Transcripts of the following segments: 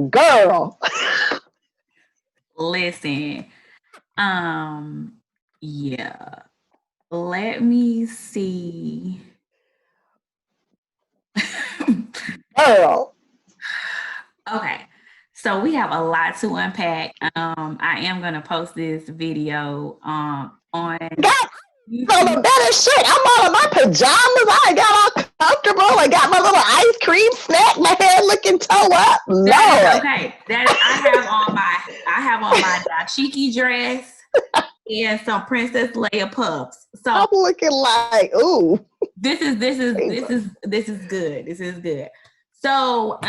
Girl. Listen, yeah. Let me see. Girl. Okay. So we have a lot to unpack. I am gonna post this video on Got all the YouTube. better shit. I'm all in my pajamas. I got all comfortable. I got my little ice cream snack. My hair looking toe up. That is Lord. okay. That is, I have on my dashiki dress and some Princess Leia puffs. So I'm looking like, ooh. this is good. This is good. So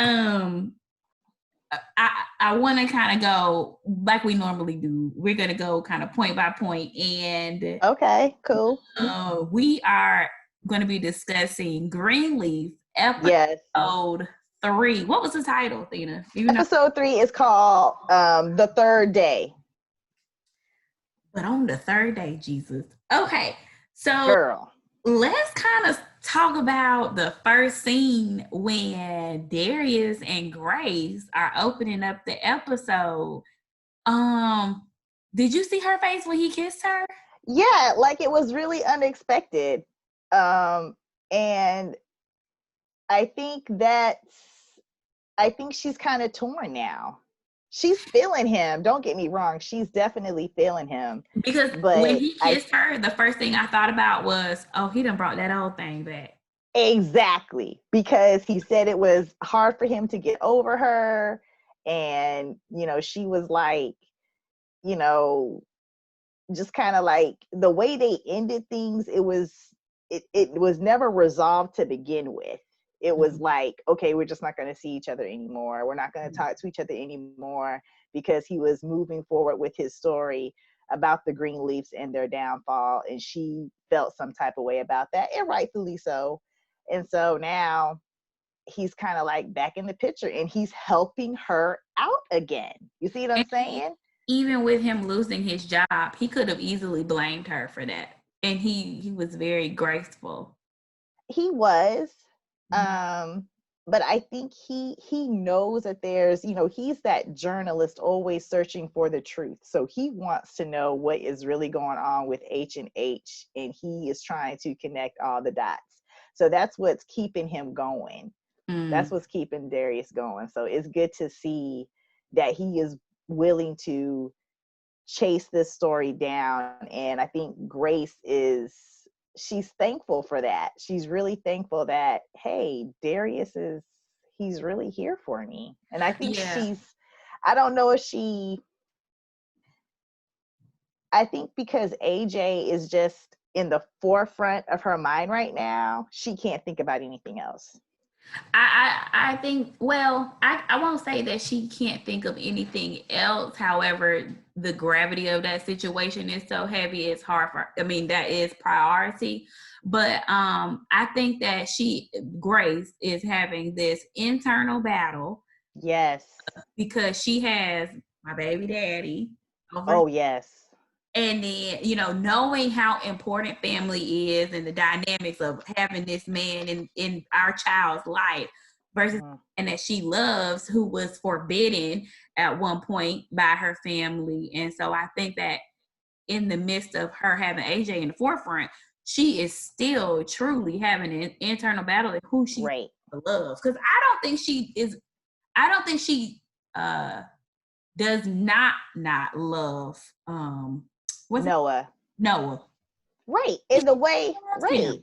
I want to kind of go like we normally do. We're gonna go kind of point by point, and Okay, cool. we are going to be discussing Greenleaf Yes. episode 3. What was the title, Athena? You know, Episode 3 is called The Third Day. but on the third day, Jesus. Okay, so Girl. let's kind of talk about the first scene when Darius and Grace are opening up the episode. Um, did you see her face when he kissed her? Yeah, like it was really unexpected. And I think she's kind of torn now. She's feeling him. Don't get me wrong. She's definitely feeling him. Because when But he kissed her, the first thing I thought about was, oh, he done brought that old thing back. exactly, because he said it was hard for him to get over her. And, she was like, you know, just kind of like the way they ended things, it was never resolved to begin with. It was like, okay, we're just not going to see each other anymore. We're not going to talk to each other anymore, because he was moving forward with his story about the Greenleafs and their downfall. And she felt some type of way about that, and rightfully so. And so now he's kind of like back in the picture, and he's helping her out again. You see what I'm And saying? even with him losing his job, he could have easily blamed her for that. And he was very graceful. He was. um but I think he knows that there's, he's that journalist always searching for the truth, so he wants to know what is really going on with H&H, and he is trying to connect all the dots. So that's what's keeping him going. That's Mm. what's keeping Darius going. So it's good to see that he is willing to chase this story down. And I think Grace she's thankful for that. She's really thankful that, hey, Darius he's really here for me. And I think Yeah. I don't know if I think because AJ is just in the forefront of her mind right now, she can't think about anything else. I think, well, I won't say that she can't think of anything else. However, the gravity of that situation is so heavy, it's hard that is priority. But I think that Grace is having this internal battle Yes. because she has my baby daddy over. Oh, yes. And then, knowing how important family is and the dynamics of having this man in our child's life versus and that she loves, who was forbidden at one point by her family. And so I think that in the midst of her having AJ in the forefront, she is still truly having an internal battle of who she Right. loves. Because I don't think she does not love Noah. Noah. Right. In the way, right.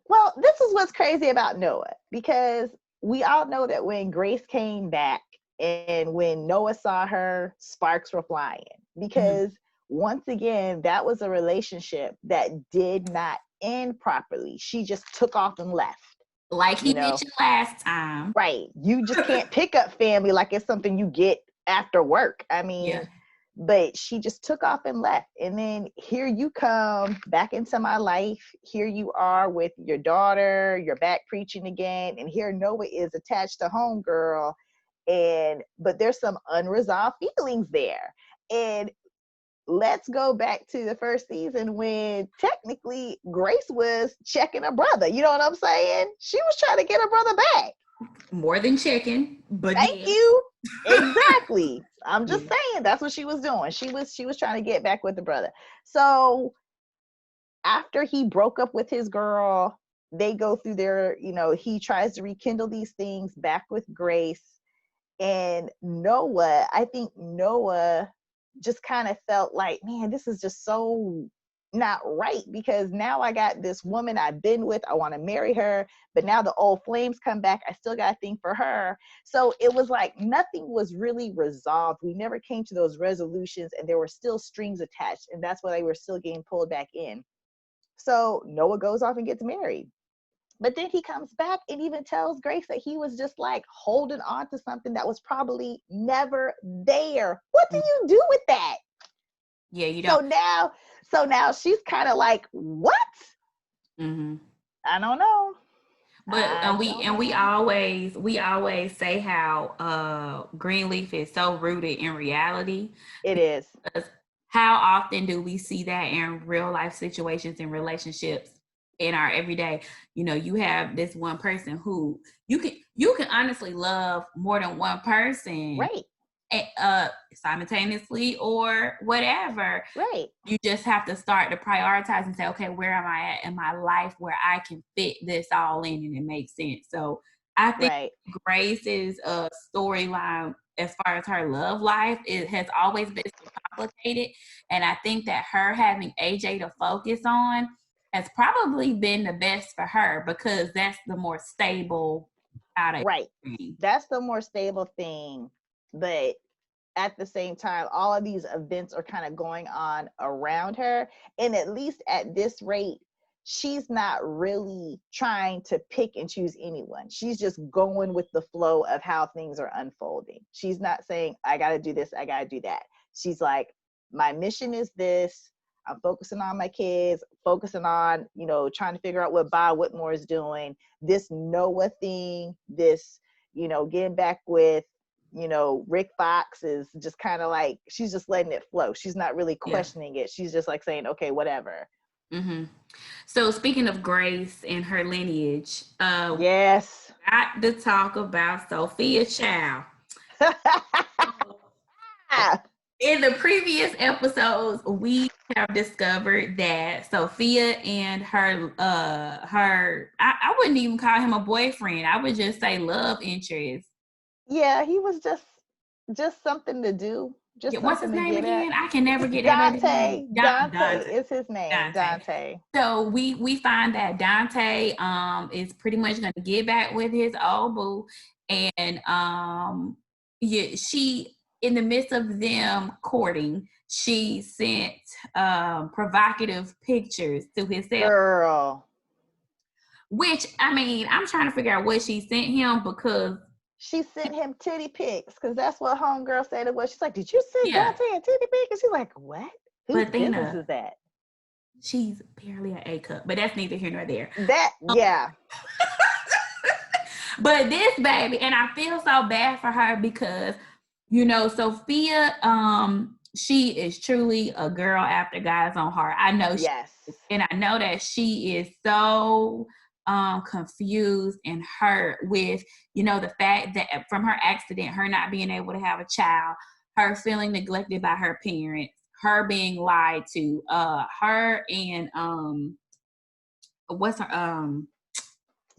Well, this is what's crazy about Noah, because we all know that when Grace came back and when Noah saw her, sparks were flying, because once again, that was a relationship that did not end properly. She just took off and left. Like he mentioned last time. Right. You just can't pick up family like it's something you get after work. I mean, but she just took off and left. And then here you come back into my life. Here you are with your daughter. You're back preaching again. And here Noah is attached to homegirl. But there's some unresolved feelings there. And let's go back to the first season when technically Grace was checking her brother. You know what I'm saying? She was trying to get her brother back. More than checking, but Thank yeah. you. Exactly. I'm just Yeah. saying that's what she was doing. She was trying to get back with the brother. So after he broke up with his girl, they go through their, he tries to rekindle these things back with Grace. And Noah, I think Noah just kind of felt like, man, this is just so not right, because now I got this woman I've been with. I want to marry her, but now the old flames come back. I still got a thing for her. So it was like nothing was really resolved. We never came to those resolutions, and there were still strings attached. And that's why they were still getting pulled back in. So Noah goes off and gets married. But then he comes back and even tells Grace that he was just like holding on to something that was probably never there. What do you do with that? Yeah, you So don't. now, so now she's kind of like, what? Mm-hmm. I don't know. But I and we don't and we know. always we always say how Greenleaf is so rooted in reality. It is. Because how often do we see that in real life situations and relationships in our everyday? You know, you have this one person who you can honestly love more than one person, Right. simultaneously or whatever. Right. You just have to start to prioritize and say, okay, where am I at in my life where I can fit this all in and it makes sense. So I think Right. Grace's storyline as far as her love life, it has always been so complicated. And I think that her having AJ to focus on has probably been the best for her, because that's the more stable out of Right. everything. That's the more stable thing. But at the same time, all of these events are kind of going on around her. And at least at this rate, she's not really trying to pick and choose anyone. She's just going with the flow of how things are unfolding. She's not saying, I got to do this, I got to do that. She's like, my mission is this. I'm focusing on my kids, focusing on, trying to figure out what Bob Whitmore is doing, this Noah thing, this, getting back with Rick Fox is just kind of like, she's just letting it flow. She's not really Yeah. questioning it. She's just like saying, okay, whatever. Mm-hmm. So speaking of Grace and her lineage, Yes. got to talk about Sophia Chow. In the previous episodes, we have discovered that Sophia and I wouldn't even call him a boyfriend. I would just say love interest. Yeah, he was just something to do, Yeah, just what's his something to name get at. again? I can never get that baby name. Dante Dante. is his name. Dante. Dante. So we find that Dante is pretty much gonna get back with his old boo, and yeah, she, in the midst of them courting, she sent provocative pictures to his cell. Girl. Which, I mean, I'm trying to figure out what she sent him, because She sent him titty pics because that's what homegirl said it was. She's like, did you send yeah, Dante a titty pic? And she's like, what? Whose but business Athena, is that? she's barely an A cup, but that's neither here nor there. Yeah. But this baby, and I feel so bad for her because, Sophia, she is truly a girl after God's own heart. I know she Yes. is, and I know that she is so confused and hurt with, the fact that from her accident, her not being able to have a child, her feeling neglected by her parents, her being lied to, her and what's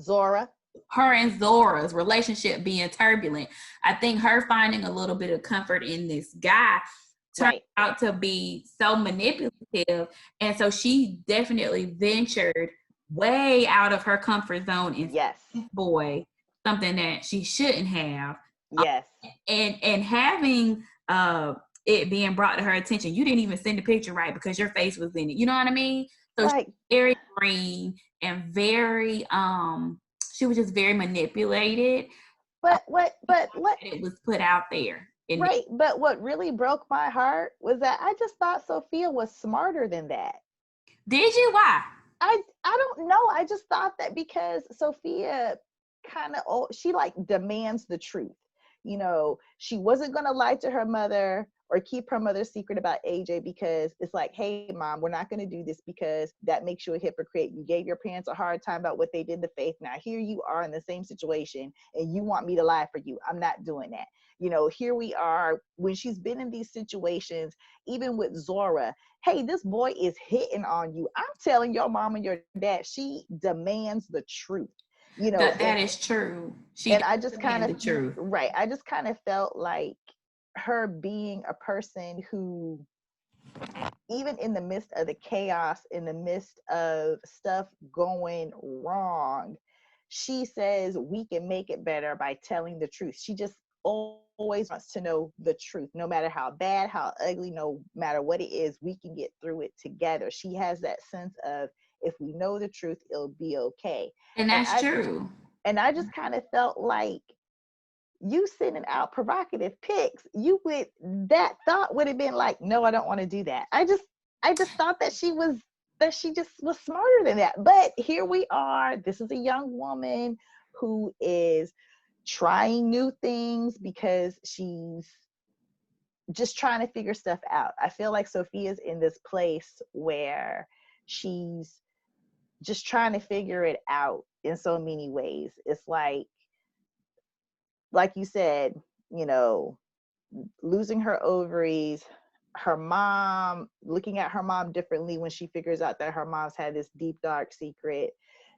Zora. her and Zora's relationship being turbulent. I think her finding a little bit of comfort in this guy turned Right. out to be so manipulative. And so she definitely ventured way out of her comfort zone and Yes. boy, something that she shouldn't have. Um, Yes. and having it being brought to her attention, you didn't even send the picture right because your face was in it. You know what I mean? So Like, very green and very she was just very manipulated. but what It was put out there. And right, but what really broke my heart was that I just thought Sophia was smarter than that. did you? Why? I don't know. I just thought that because Sophia kind of she like demands the truth. She wasn't going to lie to her mother or keep her mother's secret about AJ, because it's like, hey, mom, we're not going to do this because that makes you a hypocrite. You gave your parents a hard time about what they did to Faith. Now here you are in the same situation and you want me to lie for you. I'm not doing that. You know, here we are when she's been in these situations, even with Zora. Hey, this boy is hitting on you. I'm telling your mom and your dad, she demands the truth. You know, That is true. She and does I just kind demand of, the truth. right, I just kind of felt like her being a person who, even in the midst of the chaos, in the midst of stuff going wrong, she says we can make it better by telling the truth. She just always wants to know the truth, no matter how bad, how ugly, no matter what it is, we can get through it together. She has that sense of, if we know the truth, it'll be okay. And And that's true. I just kind of felt like, you sending out provocative pics, you would, that thought would have been like, no, I don't want to do that. I just thought that she just was smarter than that. But here we are. This is a young woman who is trying new things because she's just trying to figure stuff out. I feel like Sophia's in this place where she's just trying to figure it out in so many ways. It's like you said, you know, losing her ovaries, her mom, looking at her mom differently when she figures out that her mom's had this deep, dark secret,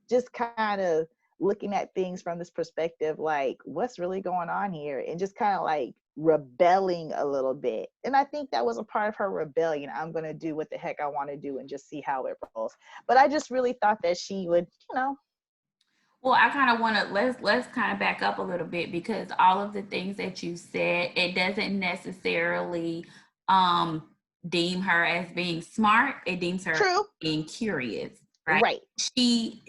just kind of looking at things from this perspective, like, what's really going on here? And just kind of like rebelling a little bit. And I think that was a part of her rebellion. I'm going to do what the heck I want to do and just see how it rolls. But I just really thought that she would, you know. Well, I kind of want to let's kind of back up a little bit, because all of the things that you said, it doesn't necessarily um deem her as being smart. It deems her True. being curious, right? Right. She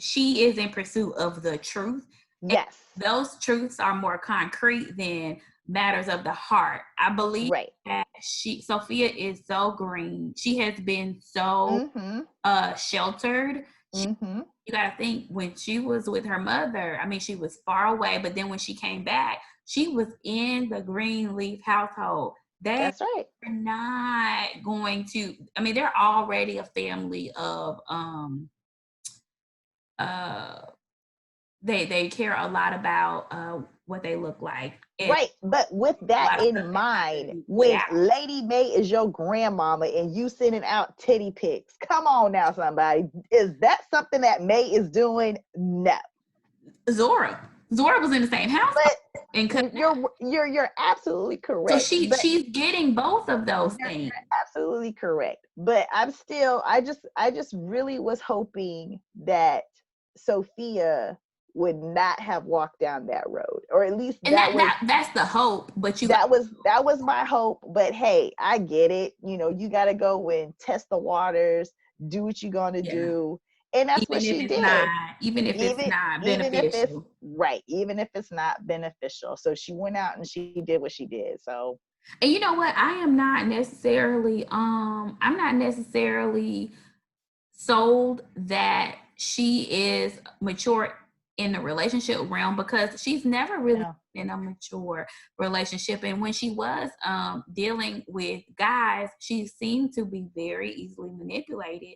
is in pursuit of the truth. And Yes. those truths are more concrete than matters of the heart. I believe Right. that Sophia is so green. She has been so Mm-hmm. sheltered. Mm-hmm. You got to think, when she was with her mother, I mean, she was far away, but then when she came back, she was in the Greenleaf household. They That's right. are not going to, I mean, they're already a family of uh they care a lot about what they look like, and Right. But with a that lot of stuff in that has to mind, be put when out. Lady May is your grandmama and you sending out titty pics, come on now, somebody. Is that something that May is doing? No. Zora was in the same house, and But you're absolutely so correct. But she's getting both of those you're things. absolutely correct. But I just really was hoping that Sophia would not have walked down that road, or at least And that's the hope, but you got, that was my hope. But hey, I get it. You know, you got to go and test the waters, do what you're going to yeah, do. And that's what she did. even if it's not Even if it's beneficial. right, even if it's not beneficial. So she went out and she did what she did. So, And you know what? I'm not necessarily sold that she is mature in the relationship realm, because she's never really no. in a mature relationship. And when she was dealing with guys, she seemed to be very easily manipulated.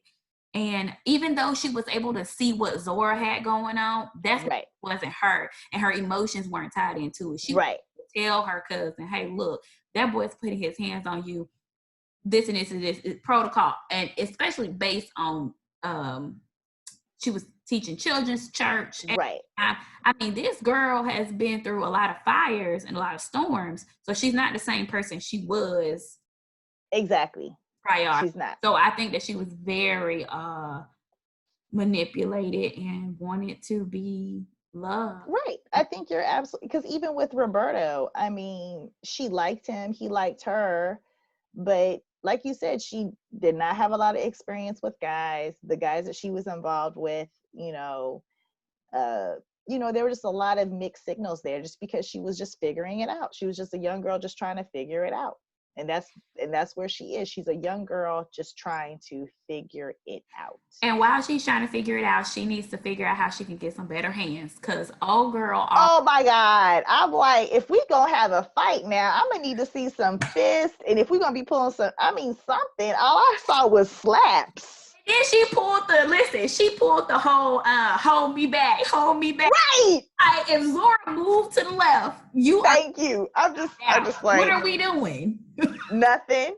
And even though she was able to see what Zora had going on, that's Right. wasn't her, and her emotions weren't tied into it. She would Right. tell her cousin, "Hey, look, that boy's putting his hands on you. This and this and this is protocol," and especially based on she was teaching children's church. And Right. I mean, this girl has been through a lot of fires and a lot of storms, so she's not the same person she was Exactly. prior. She's not. So I think that she was very manipulated and wanted to be loved. Right. I think you're absolutely, because even with Roberto, I mean, she liked him, he liked her, but like you said, she did not have a lot of experience with guys. The guys that she was involved with, uh, there were just a lot of mixed signals there, just because she was just figuring it out. She was just a young girl just trying to figure it out. And that's where she is. She's a young girl just trying to figure it out. And while she's trying to figure it out, she needs to figure out how she can get some better hands. Cause old girl. Oh my God. I'm like, if we gonna have a fight now, I'm gonna need to see some fists. And if we're gonna be pulling something, all I saw was slaps. Then she pulled the whole hold me back. Right. If Zora moved to the left, Thank you. I'm just like, what are we doing? Nothing.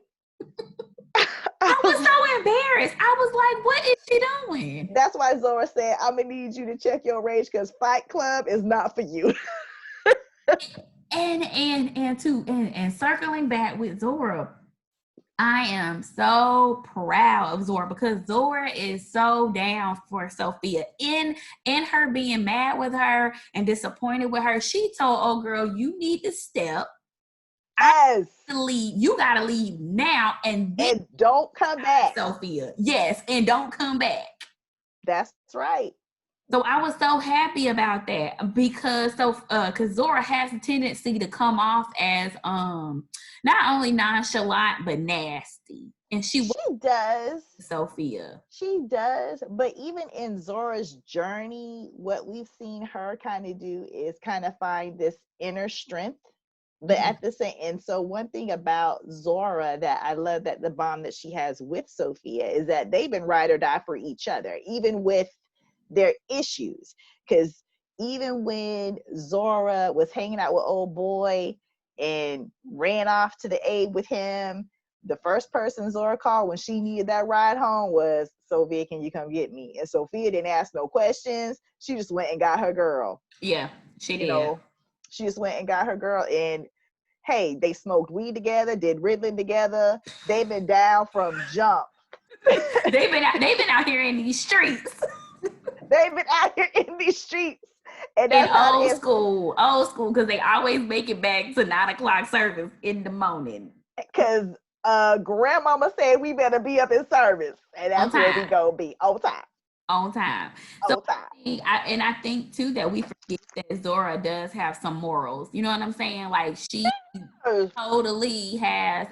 I was so embarrassed. I was like, what is she doing? That's why Zora said, I'm gonna need you to check your rage because Fight Club is not for you. and circling back with Zora, I am so proud of Zora because Zora is so down for Sophia. In her being mad with her and disappointed with her, she told old girl, you need to step. Yes. Leave. You gotta leave now and don't come back. Sophia. Yes, and don't come back. That's right. So I was so happy about that because Zora has a tendency to come off as not only nonchalant but nasty. And she does. Sophia. She does. But even in Zora's journey, what we've seen her kind of do is kind of find this inner strength. But at the same, and so one thing about Zora that I love, that the bond that she has with Sophia is that they've been ride or die for each other, even with their issues. Because even when Zora was hanging out with old boy and ran off to the aid with him, the first person Zora called when she needed that ride home was, Sophia, can you come get me? And Sophia didn't ask no questions. She just went and got her girl. Yeah, she did. She just went and got her girl, and hey, they smoked weed together, did Ritalin together. They've been down from jump. They've been out here in these streets. They've been out here in these streets. And that's old school, because they always make it back to 9:00 service in the morning. Because grandmama said we better be up in service, and that's where we gonna be on time. On time. I think too that we forget that Zora does have some morals. You know what I'm saying? Like she totally has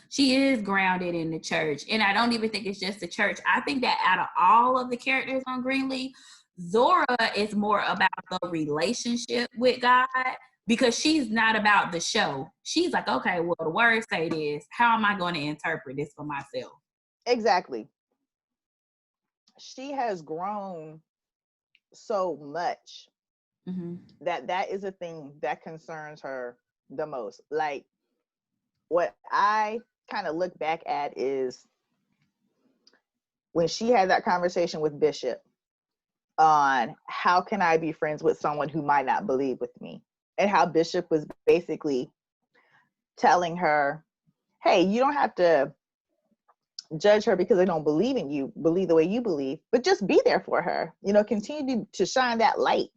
she is grounded in the church. And I don't even think it's just the church. I think that out of all of the characters on Greenleaf, Zora is more about the relationship with God because she's not about the show. She's like, okay, well, the words say this. How am I going to interpret this for myself? Exactly. She has grown so much that is a thing that concerns her the most. Like, what I kind of look back at is when she had that conversation with Bishop on how can I be friends with someone who might not believe with me, and how Bishop was basically telling her, hey, you don't have to judge her because they don't believe in you, believe the way you believe, but just be there for her. Continue to shine that light,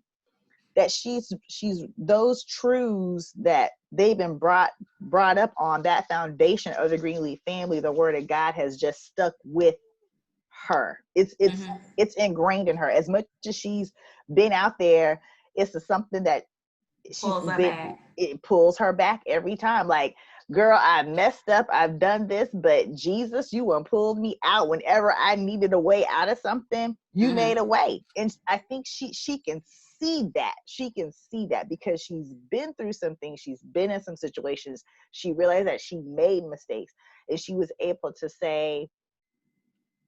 that she's those truths that they've been brought up on, that foundation of the Greenleaf family, the word of God has just stuck with her. It's ingrained in her. As much as she's been out there, it's something that it pulls her back every time. Like, girl, I messed up, I've done this, but Jesus, you pulled me out whenever I needed a way out of something. You made a way. And I think she can see that. She can see that because she's been through some things. She's been in some situations. She realized that she made mistakes, and she was able to say,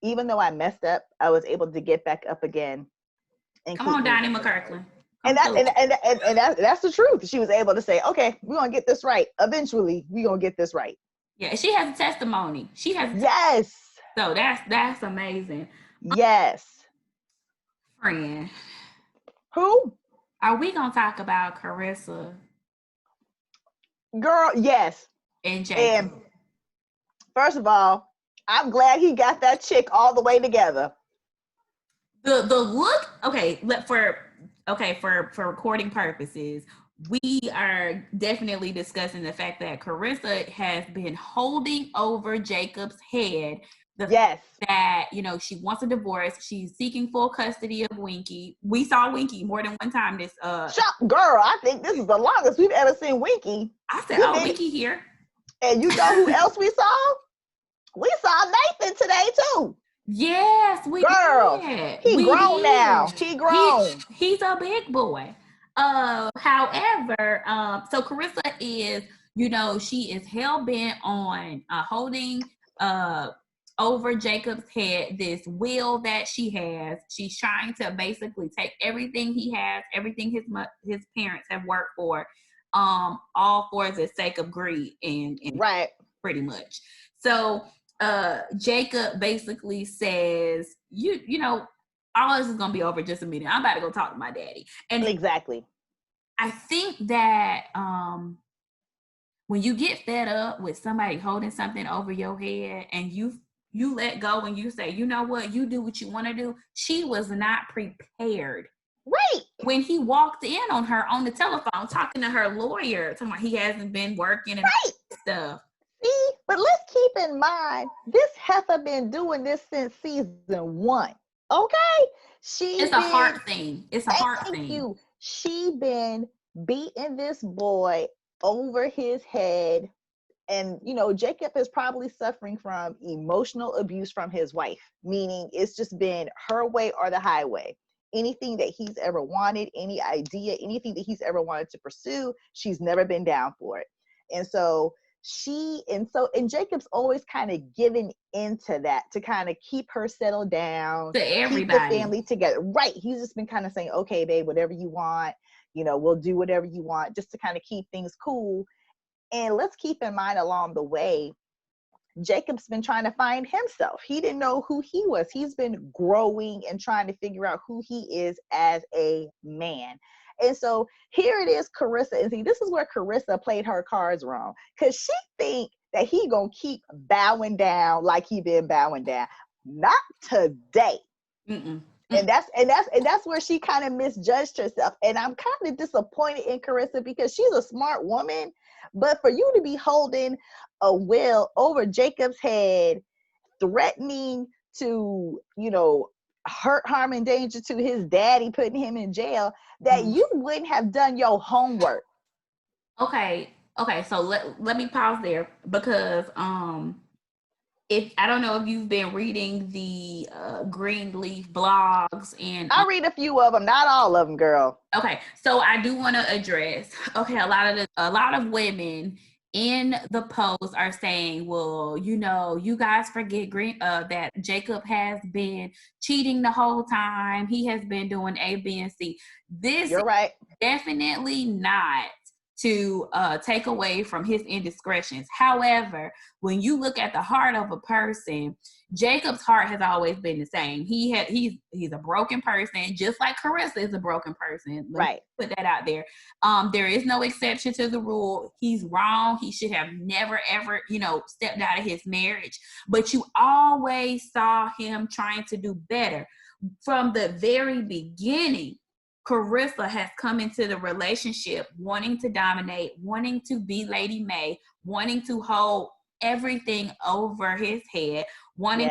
even though I messed up, I was able to get back up again. And come on, Donnie McKirkland. And that's the truth. She was able to say, okay, we're going to get this right. Eventually, we're going to get this right. Yeah, she has a testimony. Yes. So that's amazing. Yes. Friend. Who? Are we going to talk about Carissa? Girl, yes. And Jacob. And first of all, I'm glad he got that chick all the way together. The look, for recording purposes, we are definitely discussing the fact that Carissa has been holding over Jacob's head. Yes. That, she wants a divorce. She's seeking full custody of Winky. We saw Winky more than one time this girl, I think this is the longest we've ever seen Winky. I said, Winky here. And you know who else we saw? We saw Nathan today too. Yes, we Girl, did. he We grown now. did. He grown. He's a big boy. However, so Carissa is, she is hell bent on holding over Jacob's head this will that she has. She's trying to basically take everything he has, everything his parents have worked for, all for the sake of greed and right, pretty much. So Jacob basically says, you know, all this is gonna be over in just a minute. I'm about to go talk to my daddy. And exactly. I think that when you get fed up with somebody holding something over your head and you let go and you say, you know what, you do what you want to do. She was not prepared. Right. When he walked in on her on the telephone, talking to her lawyer, talking about he hasn't been working and stuff. See, but let's keep in mind, this heifer been doing this since season 1. Okay? It's a heart thing. It's a heart thing. Thank you. She been beating this boy over his head. And, Jacob is probably suffering from emotional abuse from his wife, meaning it's just been her way or the highway. Anything that he's ever wanted, any idea, anything that he's ever wanted to pursue, she's never been down for it. And so Jacob's always kind of given into that to kind of keep her settled down, to everybody, keep the family together. Right. He's just been kind of saying, okay, babe, whatever you want, we'll do whatever you want, just to kind of keep things cool. And let's keep in mind along the way, Jacob's been trying to find himself. He didn't know who he was. He's been growing and trying to figure out who he is as a man. And so here it is, Carissa. And see, this is where Carissa played her cards wrong, because she think that he gonna keep bowing down like he been bowing down. Not today. Mm-mm. And that's where she kind of misjudged herself. And I'm kind of disappointed in Carissa, because she's a smart woman. But for you to be holding a will over Jacob's head, threatening to, hurt, harm, and danger to his daddy, putting him in jail, that you wouldn't have done your homework. Okay. So let me pause there, because I don't know if you've been reading the Greenleaf blogs, and I read a few of them, not all of them, girl. Okay, so I do want to address. Okay, a lot of women in the post are saying, well, you guys forget that Jacob has been cheating the whole time. He has been doing A, B, and C. You're right. Definitely not to take away from his indiscretions. However, when you look at the heart of a person, Jacob's heart has always been the same. He's a broken person, just like Carissa is a broken person. Right. Put that out there. There is no exception to the rule. He's wrong. He should have never, ever, stepped out of his marriage. But you always saw him trying to do better. From the very beginning, Carissa has come into the relationship wanting to dominate, wanting to be Lady May, wanting to hold everything over his head, wanting,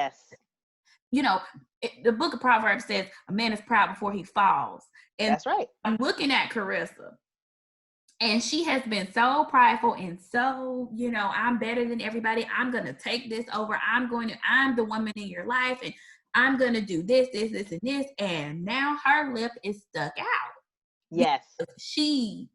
the book of Proverbs says a man is proud before he falls. And that's right. I'm looking at Carissa, and she has been so prideful and so, I'm better than everybody. I'm going to take this over. I'm the woman in your life, and I'm going to do this, and this. And now her lip is stuck out. Yes. She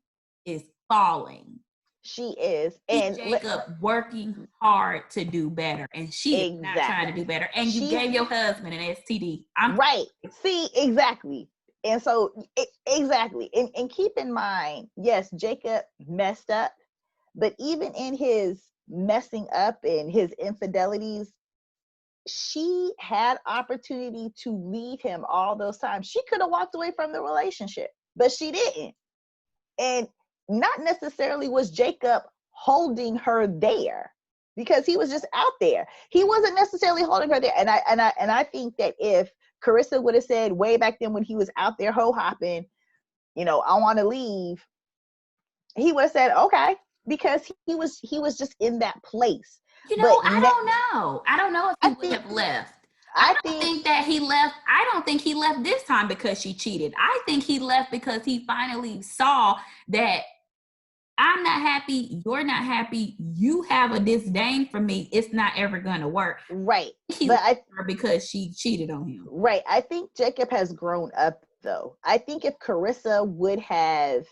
is falling. She is. And Jacob working hard to do better. And she is not trying to do better. And you gave your husband an STD. Right. See, exactly. And so, exactly. And keep in mind, yes, Jacob messed up. But even in his messing up and his infidelities, she had opportunity to leave him all those times. She could have walked away from the relationship, but she didn't. And not necessarily was Jacob holding her there, because he was just out there. He wasn't necessarily holding her there. And I think that if Carissa would have said way back then when he was out there ho-hopping, I want to leave, he would have said, okay, because he was just in that place. I don't know if he would have left. I don't think that he left. I don't think he left this time because she cheated. I think he left because he finally saw that I'm not happy, you're not happy, you have a disdain for me, it's not ever gonna work. Right. He but loved her because she cheated on him. Right. I think Jacob has grown up though. I think if Carissa would have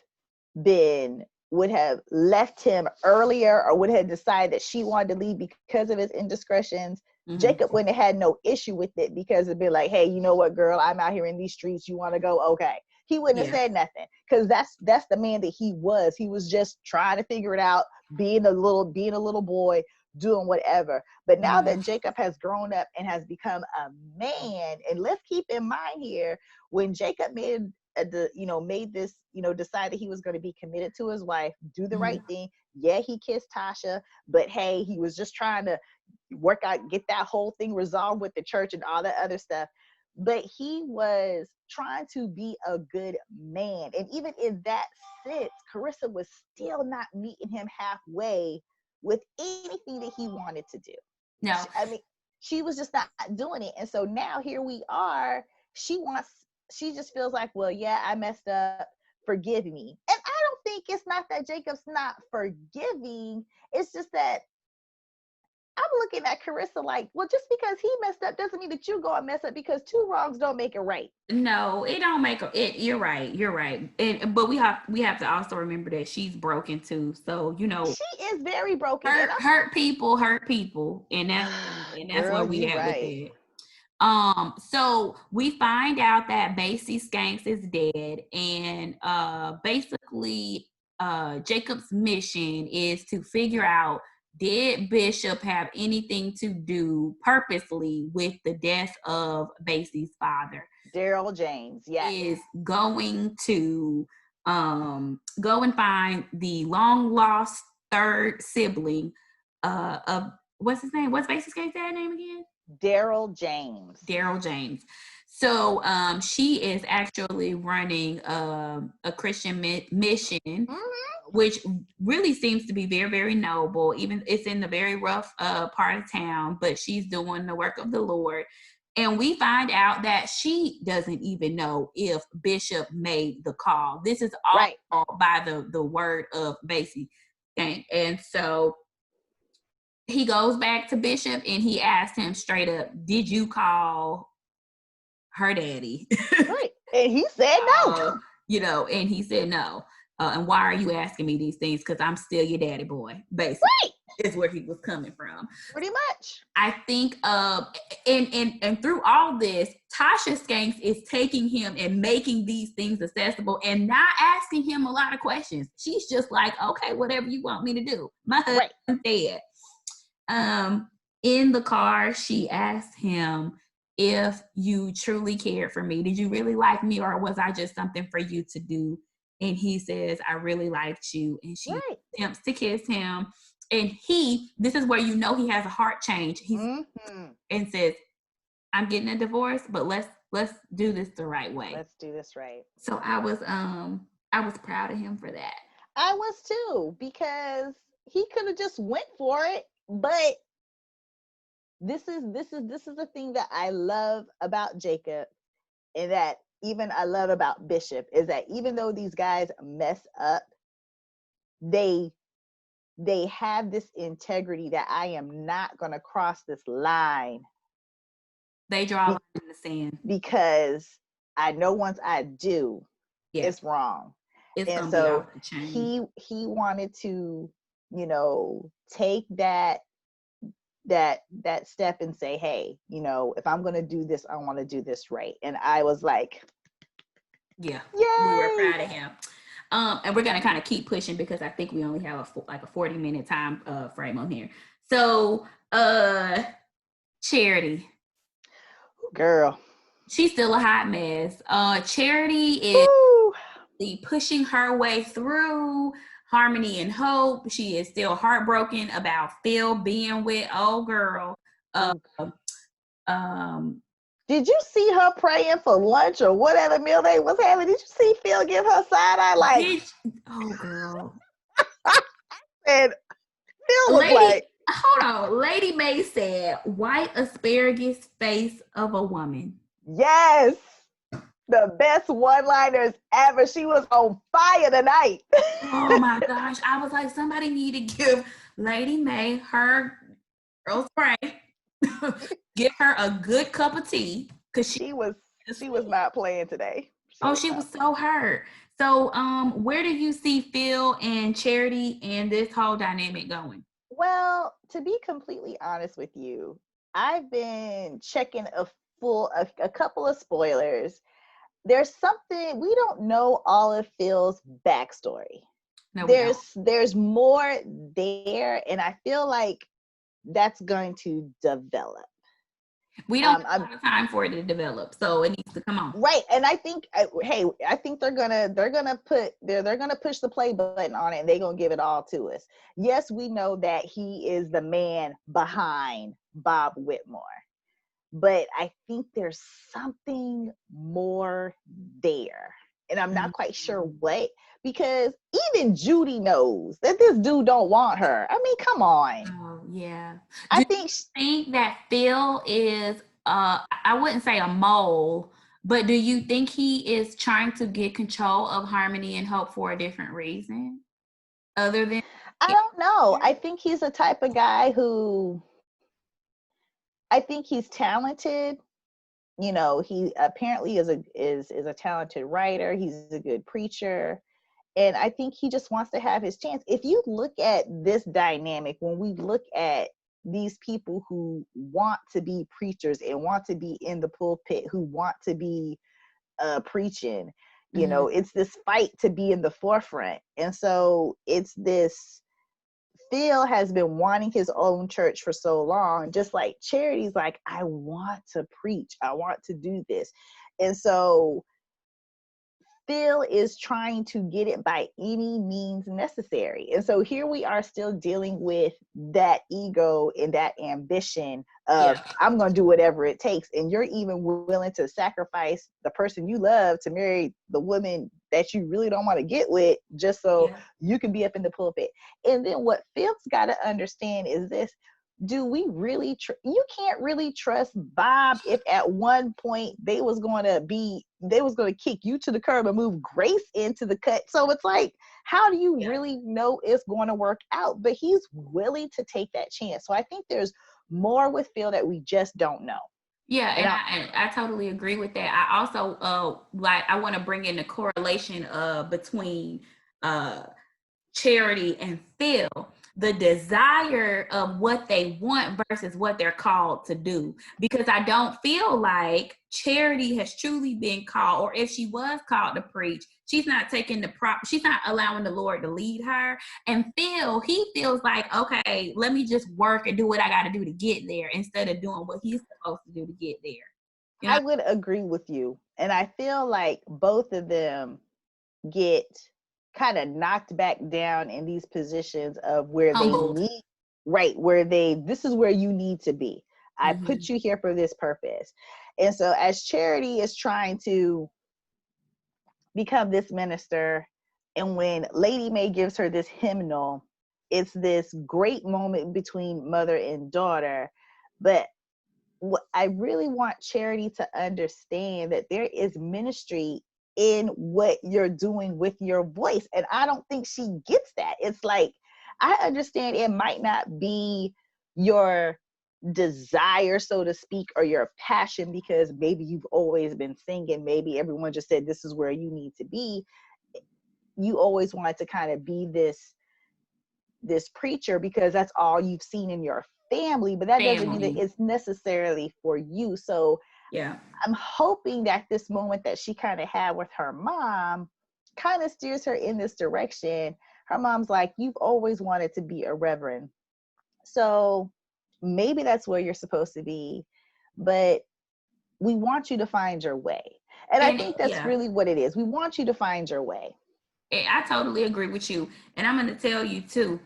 left him earlier, or would have decided that she wanted to leave because of his indiscretions, Jacob wouldn't have had no issue with it, because it'd be like, hey, you know what, girl, I'm out here in these streets, you want to go? Okay. He wouldn't have said nothing, because that's the man that he was. He was just trying to figure it out, being a little boy, doing whatever. But now that Jacob has grown up and has become a man, and let's keep in mind here, when Jacob made this, decided he was going to be committed to his wife, do the right thing. Yeah, he kissed Tasha, but hey, he was just trying to work out, get that whole thing resolved with the church and all that other stuff. But he was trying to be a good man. And even in that sense, Carissa was still not meeting him halfway with anything that he wanted to do. No. I mean, she was just not doing it. And so now here we are. She just feels like, well, yeah, I messed up. Forgive me. And I don't think it's not that Jacob's not forgiving. It's just that I'm looking at Carissa like, well, just because he messed up doesn't mean that you go and mess up, because two wrongs don't make it right. No, it don't make it. You're right. But we have to also remember that she's broken too. So she is very broken. Hurt people, and that's Girl, where we at right. with it. So we find out that Basie Skanks is dead, and basically Jacob's mission is to figure out, did Bishop have anything to do purposely with the death of Basie's father? Daryl James, yes. Is going to go and find the long lost third sibling of, what's his name? What's Basie's dad name again? Daryl James. So she is actually running a Christian mission, which really seems to be very, very noble. Even it's in the very rough part of town, but she's doing the work of the Lord. And we find out that she doesn't even know if Bishop made the call. This is all by the word of Basie. And so he goes back to Bishop and he asked him straight up, did you call her daddy? Right. And he said no. And he said no. And why are you asking me these things? Because I'm still your daddy boy, basically. Right. Is where he was coming from. Pretty much. I think and through all this, Tasha Skanks is taking him and making these things accessible and not asking him a lot of questions. She's just like, okay, whatever you want me to do. My husband's dead. In the car, she asked him, if you truly cared for me, did you really like me, or was I just something for you to do? And he says, I really liked you. And she attempts to kiss him. And this is where he has a heart change. And says, I'm getting a divorce, but let's do this the right way. Let's do this right. So I was proud of him for that. I was too, because he could have just went for it, but this is the thing that I love about Jacob, and that even I love about Bishop, is that even though these guys mess up, they have this integrity that I am not going to cross this line. They draw a line in the sand. Because I know once I do, it's wrong. And so he wanted to, take that step and say, hey, if I'm going to do this, I want to do this right. And I was like, yeah, yay! We were proud of him. And we're going to kind of keep pushing, because I think we only have a 40-minute time frame on here. So, Charity. Girl. She's still a hot mess. Charity is pushing her way through Harmony and Hope. She is still heartbroken about Phil being with old girl. Did you see her praying for lunch or whatever meal they was having? Did you see Phil give her side eye like? Girl. And Phil was like, hold on. Lady Mae said, white asparagus face of a woman. Yes. The best one-liners ever. She was on fire tonight. Oh my gosh. I was like, somebody need to give Lady May her Earl Spray. Give her a good cup of tea. Cause she was not playing today. She was so hurt. So where do you see Phil and Charity and this whole dynamic going? Well, to be completely honest with you, I've been checking a couple of spoilers. There's something we don't know all of Phil's backstory. No, there's more there, and I feel like that's going to develop. We don't have a lot of time for it to develop, so it needs to come on. Right, and I think, I think they're gonna push the play button on it, and they're gonna give it all to us. Yes, we know that he is the man behind Bob Whitmore, but I think there's something more there, and I'm not quite sure what, because even Judy knows that this dude don't want her. I mean, come on. Oh yeah. I Do you think that Phil is I wouldn't say a mole, but do you think he is trying to get control of Harmony and Hope for a different reason? Other than I don't know. I think he's a type of guy who, I think he's talented. You know, he apparently is a talented writer. He's a good preacher. And I think he just wants to have his chance. If you look at this dynamic, when we look at these people who want to be preachers and want to be in the pulpit, who want to be preaching, you know, it's this fight to be in the forefront. And so it's this, Phil has been wanting his own church for so long, just like Charity's like, I want to preach, I want to do this. And so Phil is trying to get it by any means necessary. And so here we are still dealing with that ego and that ambition of, I'm going to do whatever it takes. And you're even willing to sacrifice the person you love to marry the woman that you really don't want to get with, just so you can be up in the pulpit. And then what Phil's got to understand is this: do we really you can't really trust Bob if at one point they was going to kick you to the curb and move Grace into the cut. So it's like, how do you really know it's going to work out? But he's willing to take that chance. So I think there's more with Phil that we just don't know. Yeah, and I totally agree with that. I also I want to bring in the correlation between Charity and Phil, the desire of what they want versus what they're called to do. Because I don't feel like Charity has truly been called, or if she was called to preach, she's not taking she's not allowing the Lord to lead her. And Phil, he feels like, okay, let me just work and do what I got to do to get there, instead of doing what he's supposed to do to get there. You know? I would agree with you. And I feel like both of them get kind of knocked back down in these positions of where Humbled. This is where you need to be. I put you here for this purpose. And so as Charity is trying to become this minister, and when Lady May gives her this hymnal, it's this great moment between mother and daughter. But what I really want Charity to understand, that there is ministry in what you're doing with your voice. And I don't think she gets that. It's like, I understand it might not be your desire, so to speak, or your passion, because maybe you've always been singing, maybe everyone just said this is where you need to be. You always wanted to kind of be this preacher because that's all you've seen in your family, but that doesn't mean that it's necessarily for you. So I'm hoping that this moment that she kind of had with her mom kind of steers her in this direction. Her mom's like, you've always wanted to be a reverend, so maybe that's where you're supposed to be, but we want you to find your way. And I think that's really what it is. We want you to find your way. I totally agree with you. And I'm going to tell you too,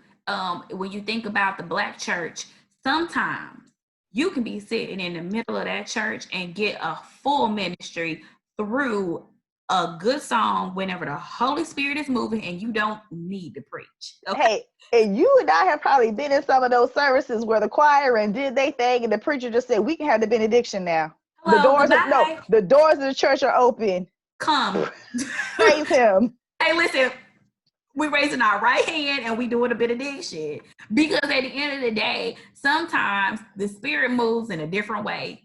when you think about the Black church, sometimes you can be sitting in the middle of that church and get a full ministry through a good song whenever the Holy Spirit is moving and you don't need to preach. Okay? Hey, and you and I have probably been in some of those services where the choir and did they thing and the preacher just said, we can have the benediction now. Hello, goodbye. The doors of the church are open. Come. Praise him. Hey, listen, we raising our right hand and we doing a benediction. Because at the end of the day, sometimes the spirit moves in a different way.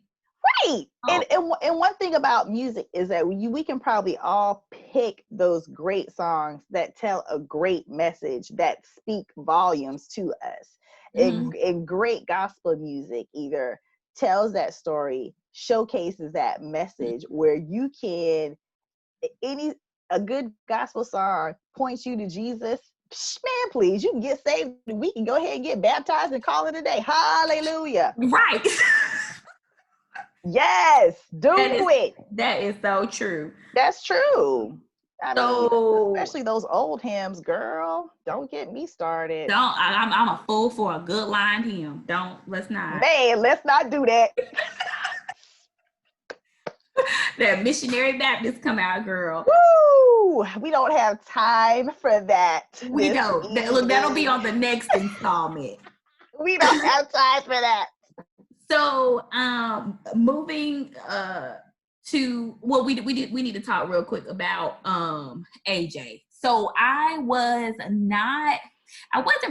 Right. And one thing about music is that we can probably all pick those great songs that tell a great message, that speak volumes to us. And great gospel music either tells that story, showcases that message, where you can, a good gospel song points you to Jesus. Man, please, you can get saved. We can go ahead and get baptized and call it a day. Hallelujah. Right. Yes, it. That is so true. That's true. I mean, especially those old hymns, girl. Don't get me started. I'm a fool for a good line hymn. Let's not. Man, let's not do that. That missionary Baptist come out, girl. Woo! We don't have time for that. We don't. Look, that'll be on the next installment. We don't have time for that. So, moving to we need to talk real quick about AJ. So I wasn't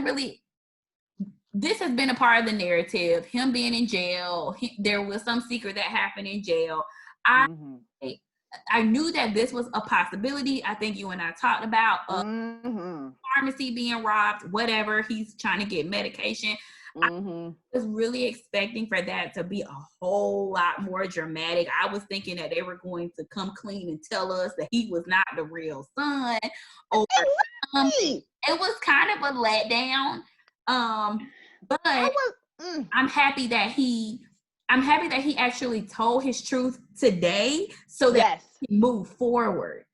really. This has been a part of the narrative. Him being in jail. There was some secret that happened in jail. I knew that this was a possibility. I think you and I talked about pharmacy being robbed. Whatever. He's trying to get medication. I was really expecting for that to be a whole lot more dramatic. I was thinking that they were going to come clean and tell us that he was not the real son, or something. It was kind of a letdown. But I'm happy that he actually told his truth today, so that he can move forward.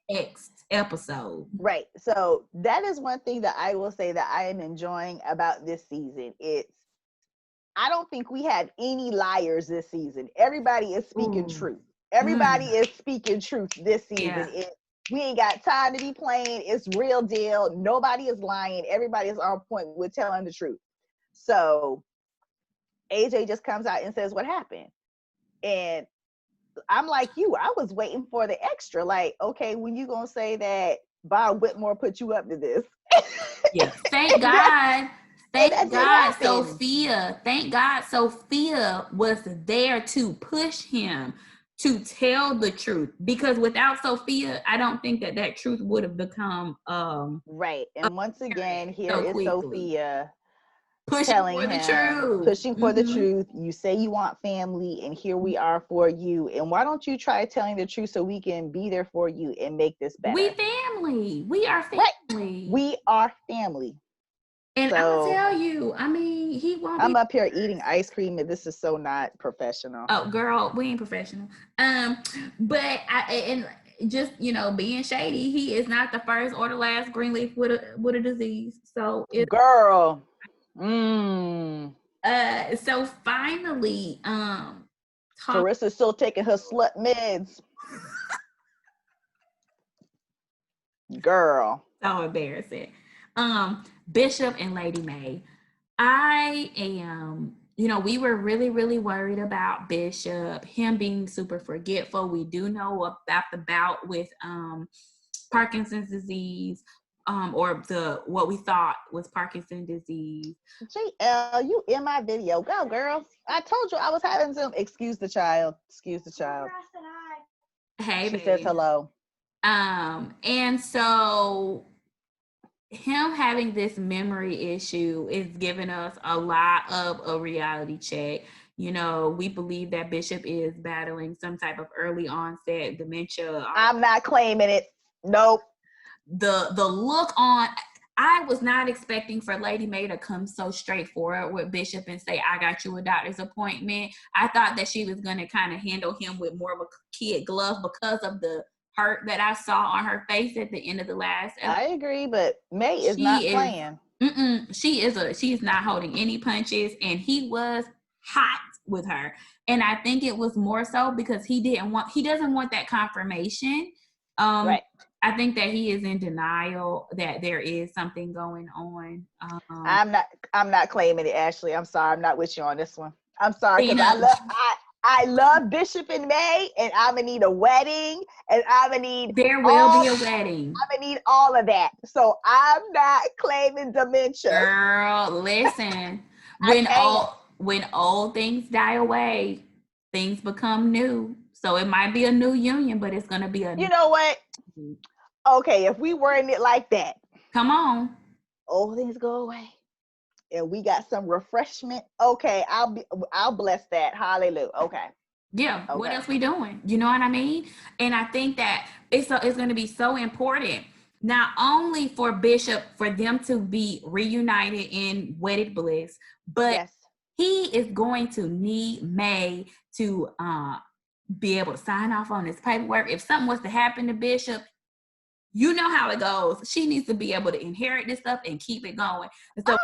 Next episode. Right. So that is one thing that I will say that I am enjoying about this season. I don't think we had any liars this season. Everybody is speaking truth. Everybody is speaking truth this season. Yeah. We ain't got time to be playing. It's real deal. Nobody is lying. Everybody is on point with telling the truth. So AJ just comes out and says what happened. And I'm like you. I was waiting for the extra. Like, okay, when you gonna say that Bob Whitmore put you up to this? Yeah. Thank God. Thank God Sophia. Thank God Sophia was there to push him to tell the truth. Because without Sophia, I don't think that truth would have become right. And once again, here is Sophia pushing for the truth. Pushing for the truth. You say you want family, and here we are for you. And why don't you try telling the truth so we can be there for you and make this better? We family. We are family. Right. We are family. And so, I'm gonna tell you, I mean, he won't. I'm up here eating ice cream, and this is so not professional. Oh, girl, we ain't professional. But just being shady, he is not the first or the last Greenleaf with a disease. So girl. So finally, Carissa's still taking her slut meds. Girl. So embarrassing. Bishop and Lady Mae. I am, we were really, really worried about Bishop, him being super forgetful. We do know about the bout with Parkinson's disease. Or what we thought was Parkinson's disease. JL, you in my video. Go, girl. I told you I was having some. Excuse the child. Hey, she says hello. And so him having this memory issue is giving us a lot of a reality check. We believe that Bishop is battling some type of early onset dementia. I'm not claiming it. Nope. The look on, I was not expecting for Lady Mae to come so straightforward with Bishop and say, I got you a doctor's appointment. I thought that she was going to kind of handle him with more of a kid glove because of the hurt that I saw on her face at the end of the last episode. I agree, but Mae is not playing. She's not holding any punches, and he was hot with her. And I think it was more so because he doesn't want that confirmation. Right. I think that he is in denial that there is something going on. I'm not claiming it, Ashley. I'm sorry. I'm not with you on this one. I'm sorry, because I love Bishop and May, and I'm gonna need a wedding, and I'm gonna need There will be a wedding. I'm gonna need all of that. So I'm not claiming dementia. Girl, listen. When old things die away, things become new. So it might be a new union, but it's gonna be a. You know what? Okay, if we wording it like that, come on, old things go away, and we got some refreshment. Okay, I'll bless that. Hallelujah. Okay. Yeah. Okay. What else we doing? You know what I mean? And I think that it's going to be so important, not only for Bishop, for them to be reunited in wedded bliss, but yes, he is going to need May to be able to sign off on this paperwork. If something was to happen to Bishop, you know how it goes. She needs to be able to inherit this stuff and keep it going. So,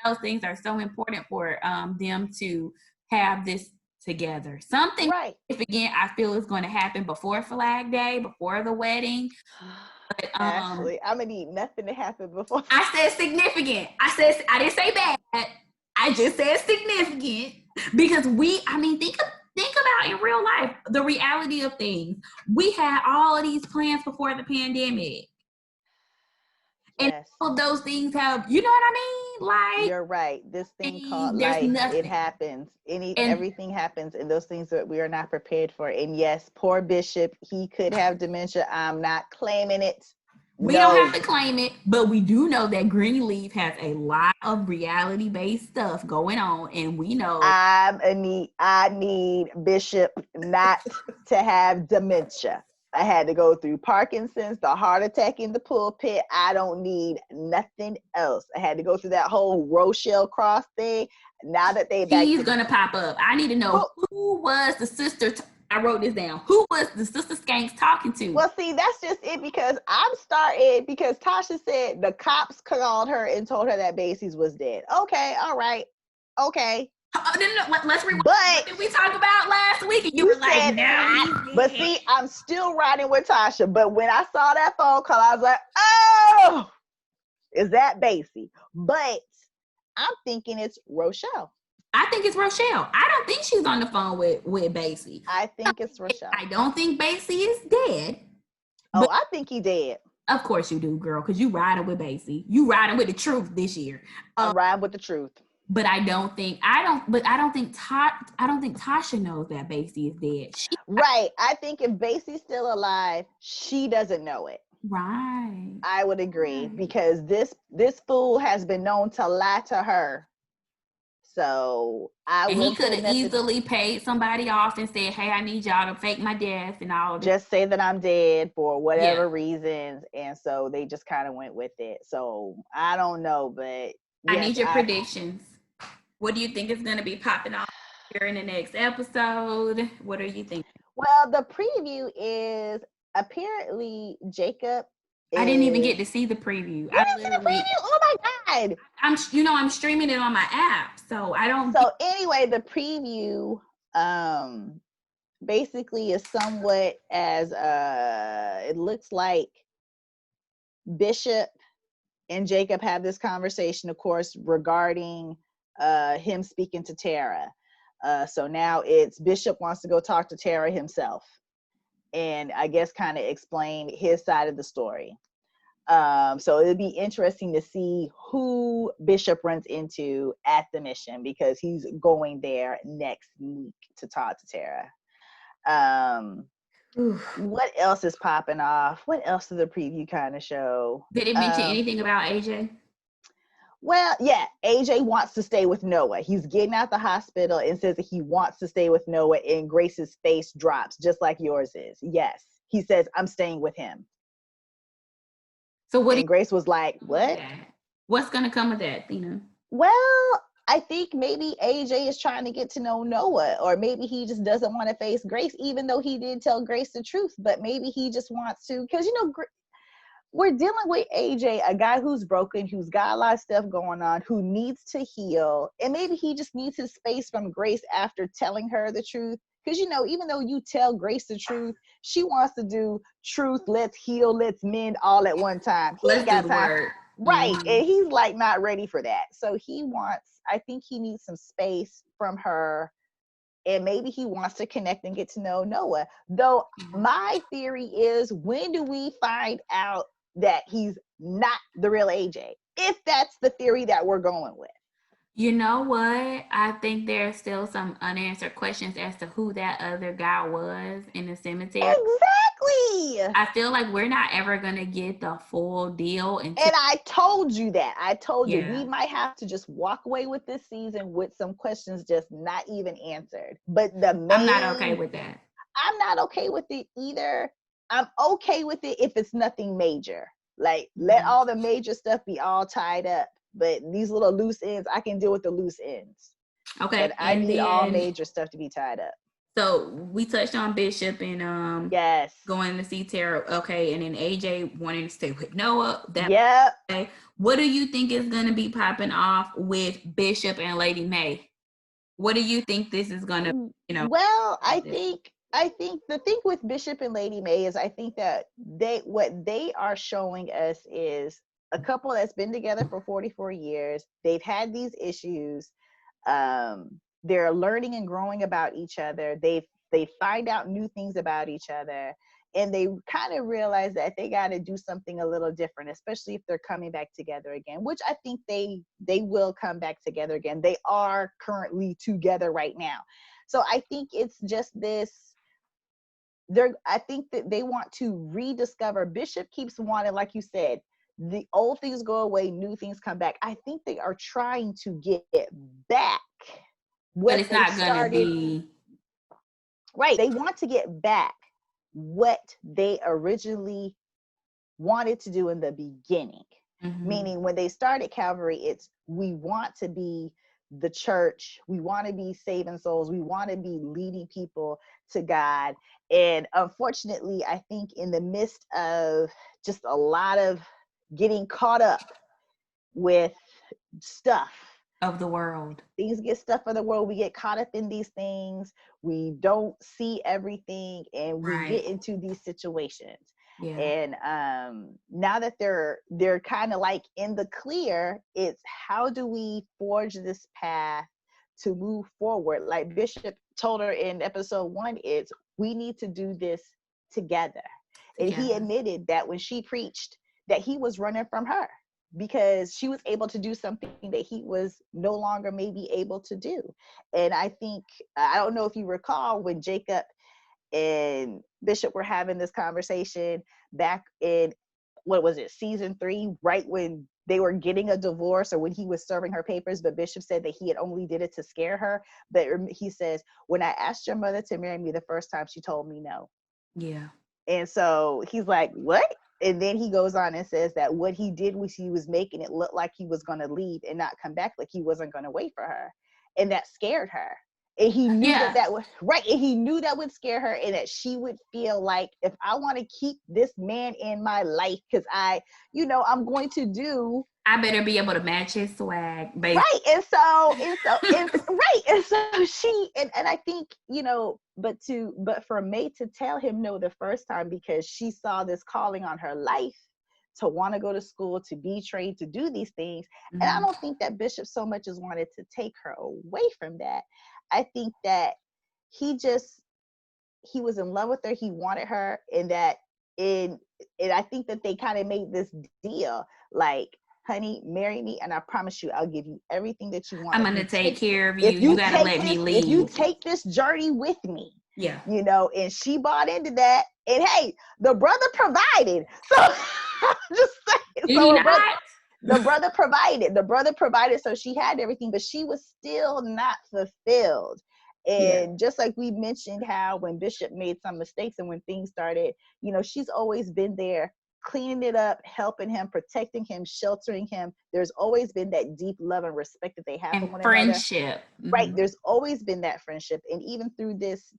those things are so important for them to have this together. Something, if again, I feel is going to happen before Flag Day, before the wedding. But, Ashley, I'm gonna need nothing to happen before. I said significant. I didn't say bad. I just said significant because think about in real life, the reality of things. We had all of these plans before the pandemic. And all of those things have, you know what I mean? Like, you're right. This thing called life, it happens. Everything happens, and those things that we are not prepared for. And yes, poor Bishop, he could have dementia. I'm not claiming it. We don't have to claim it, but we do know that Greenleaf has a lot of reality-based stuff going on, and we know I need Bishop not to have dementia. I had to go through Parkinson's, the heart attack in the pulpit. I don't need nothing else. I had to go through that whole Rochelle Cross thing. Now that he's gonna pop up. I need to know who was the sister. I wrote this down. Who was the sister Skanks talking to? Well, see, that's just it because because Tasha said the cops called her and told her that Basie's was dead. Okay, all right, okay. Let's rewind. What did we talk about last week? And you were like, no. But see, I'm still riding with Tasha. But when I saw that phone call, I was like, oh, is that Basie? But I'm thinking it's Rochelle. I think it's Rochelle. I don't think she's on the phone with Basie. I think it's Rochelle. I don't think Basie is dead. Oh, I think he dead. Of course you do, girl, because you riding with Basie. You riding with the truth this year. I'm riding with the truth. But I don't think Tasha knows that Basie is dead. Right. I think if Basie's still alive, she doesn't know it. Right. I would agree because this fool has been known to lie to her. So he could have easily paid somebody off and said, "Hey, I need y'all to fake my death and all." Just say that I'm dead for whatever reasons, and so they just kind of went with it. So I don't know, but I need your predictions. What do you think is going to be popping off here in the next episode? What are you thinking? Well, the preview is apparently Jacob. I didn't even get to see the preview. You didn't see the preview? Oh my God. I'm streaming it on my app, so I don't. So anyway, the preview basically is somewhat as it looks like Bishop and Jacob have this conversation, of course, regarding him speaking to Tara. So now it's Bishop wants to go talk to Tara himself and I guess kind of explain his side of the story. So it'd be interesting to see who Bishop runs into at the mission because he's going there next week to talk to Tara. What else is popping off? What else does the preview kind of show? Did it mention anything about AJ? Well, yeah, AJ wants to stay with Noah. He's getting out the hospital and says that he wants to stay with Noah, and Grace's face drops just like yours is. Yes, he says, I'm staying with him. So Grace was like, what? What's going to come of that, Athena? Well, I think maybe AJ is trying to get to know Noah, or maybe he just doesn't want to face Grace, even though he did tell Grace the truth, but maybe he just wants to, because, we're dealing with AJ, a guy who's broken, who's got a lot of stuff going on, who needs to heal, and maybe he just needs his space from Grace after telling her the truth. Because, even though you tell Grace the truth, she wants to do truth, let's heal, let's mend all at one time. He ain't got time. Right. Mm-hmm. And he's like not ready for that. So I think he needs some space from her and maybe he wants to connect and get to know Noah. Though my theory is, when do we find out that he's not the real AJ? If that's the theory that we're going with. You know what? I think there's still some unanswered questions as to who that other guy was in the cemetery. Exactly. I feel like we're not ever going to get the full deal until. And I told you that. I told you we might have to just walk away with this season with some questions just not even answered. But I'm not okay with that. I'm not okay with it either. I'm okay with it if it's nothing major. Like, let all the major stuff be all tied up. But these little loose ends, I can deal with the loose ends. Okay. But I need all major stuff to be tied up. So we touched on Bishop and yes, going to see Tara. Okay, and then AJ wanting to stay with Noah. Okay. What do you think is going to be popping off with Bishop and Lady May? What do you think this is going to, Well, I think the thing with Bishop and Lady May is, I think that what they are showing us is a couple that's been together for 44 years. They've had these issues. They're learning and growing about each other. They find out new things about each other, and they kind of realize that they got to do something a little different, especially if they're coming back together again, which I think they will come back together again. They are currently together right now. So I think it's just this, I think that they want to rediscover. Bishop keeps wanting, like you said, the old things go away, new things come back. I think they are trying to get back what but it's not going to be right. They want to get back what they originally wanted to do in the beginning. Meaning, when they started Calvary, it's, we want to be the church, we want to be saving souls, we want to be leading people to God. And unfortunately, I think in the midst of just a lot of getting caught up with stuff of the world, things get stuff of the world, we get caught up in these things, we don't see everything, and we get into these situations. And now that they're kind of like in the clear, it's how do we forge this path to move forward? Like Bishop told her in episode 1, it's, we need to do this together. And he admitted that when she preached, that he was running from her because she was able to do something that he was no longer maybe able to do. And I think, I don't know if you recall when Jacob and Bishop were having this conversation back in, what was it, season 3, right when they were getting a divorce, or when he was serving her papers, but Bishop said that he had only did it to scare her. But he says, when I asked your mother to marry me the first time, she told me no. Yeah. And so he's like, what? And then he goes on and says that what he did was he was making it look like he was going to leave and not come back, like he wasn't going to wait for her. And that scared her. And he knew that was right. And he knew that would scare her, and that she would feel like, if I want to keep this man in my life, because I'm going to do, I better be able to match his swag, baby. Right. And so right. And so she, and I think, but for May to tell him no the first time, because she saw this calling on her life to want to go to school, to be trained, to do these things. And I don't think that Bishop so much as wanted to take her away from that. I think that he was in love with her. He wanted her, and I think that they kind of made this deal, like, honey, marry me, and I promise you, I'll give you everything that you want. I'm going to take care of you. You got to let me lead. If you take this journey with me. Yeah. And she bought into that. And hey, the brother provided. So just saying. So the brother provided. So she had everything, but she was still not fulfilled. And just like we mentioned how when Bishop made some mistakes and when things started, she's always been there, cleaning it up, helping him, protecting him, sheltering him. There's always been that deep love and respect that they have for one friendship. Another. Right. There's always been that friendship. And even through this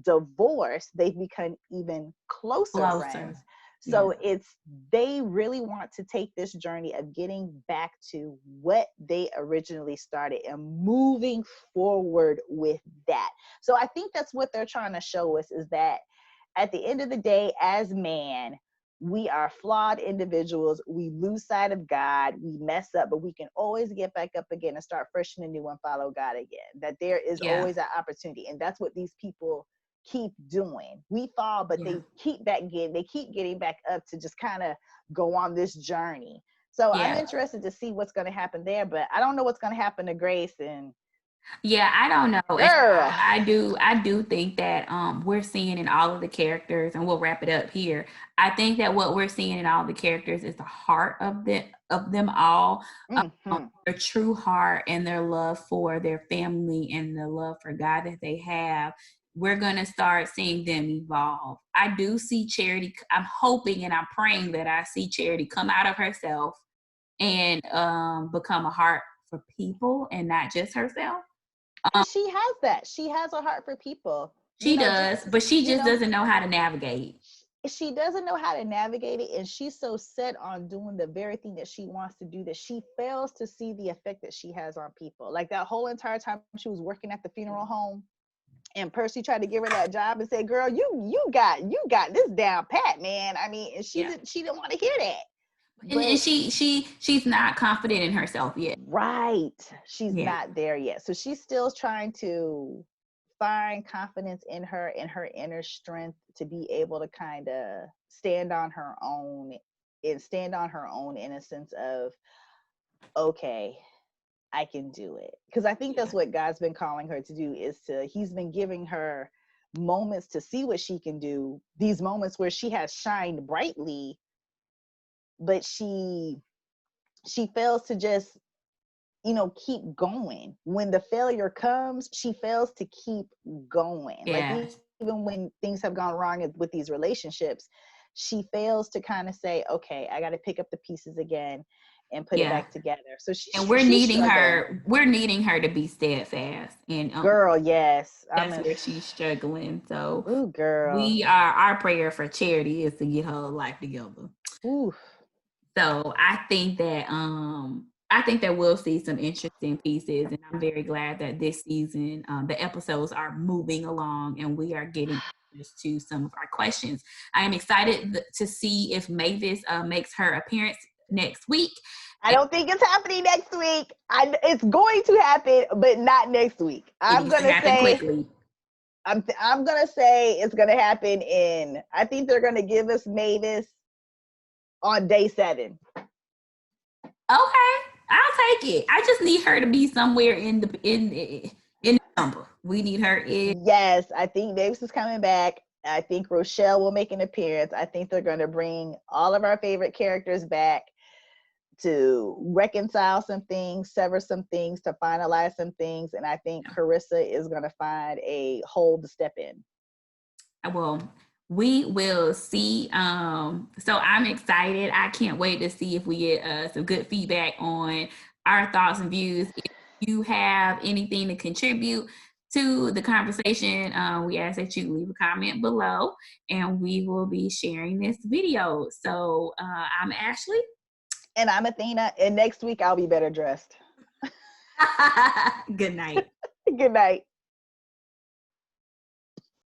divorce, they've become even closer. Friends. So they really want to take this journey of getting back to what they originally started and moving forward with that. So I think that's what they're trying to show us, is that at the end of the day, as man, we are flawed individuals. We lose sight of God. We mess up, but we can always get back up again and start fresh and anew and follow God again. That there is always an opportunity. And that's what these people keep doing. We fall, but they keep getting back up to just kind of go on this journey. So I'm interested to see what's going to happen there, but I don't know what's going to happen to Grace and I don't know. girl. I do think that we're seeing in all of the characters, and we'll wrap it up here. I think that what we're seeing in all the characters is the heart of them all, their true heart and their love for their family and the love for God that they have. We're going to start seeing them evolve. I do see Charity. I'm hoping and I'm praying that I see Charity come out of herself and become a heart for people and not just herself. And she has that. She has a heart for people. She does, but she just doesn't know how to navigate. She doesn't know how to navigate it, and she's so set on doing the very thing that she wants to do that she fails to see the effect that she has on people. Like that whole entire time she was working at the funeral home, and Percy tried to give her that job and say, "Girl, you got this down pat, man." I mean, and she didn't want to hear that. And she's not confident in herself yet. Right. She's not there yet. So she's still trying to find confidence in her inner strength to be able to kind of stand on her own in a sense of, okay, I can do it. Because I think that's what God's been calling her to do, he's been giving her moments to see what she can do, these moments where she has shined brightly, but she fails to just keep going. When the failure comes, she fails to keep going. Like even when things have gone wrong with these relationships, she fails to kind of say, okay, I got to pick up the pieces again and put it back together. So we're needing her to be steadfast. And girl, yes, that's where she's struggling. So ooh, girl, our prayer for Charity is to get her life together. Ooh. So I think that we'll see some interesting pieces, and I'm very glad that this season the episodes are moving along and we are getting to some of our questions. I am excited to see if Mavis makes her appearance next week. I don't think it's happening next week. It's going to happen, but not next week. I'm gonna say quickly. I'm gonna say it's gonna happen I think they're gonna give us Mavis on day 7. Okay, I'll take it. I just need her to be somewhere in the number. We need her in. Yes, I think Mavis is coming back. I think Rochelle will make an appearance. I think they're going to bring all of our favorite characters back to reconcile some things, sever some things, to finalize some things. And I think Carissa is going to find a hole to step in. Well, we will see. So I'm excited. I can't wait to see if we get some good feedback on our thoughts and views. If you have anything to contribute to the conversation, we ask that you leave a comment below, and we will be sharing this video. So I'm Ashley. And I'm Athena. And next week I'll be better dressed. Good night. Good night.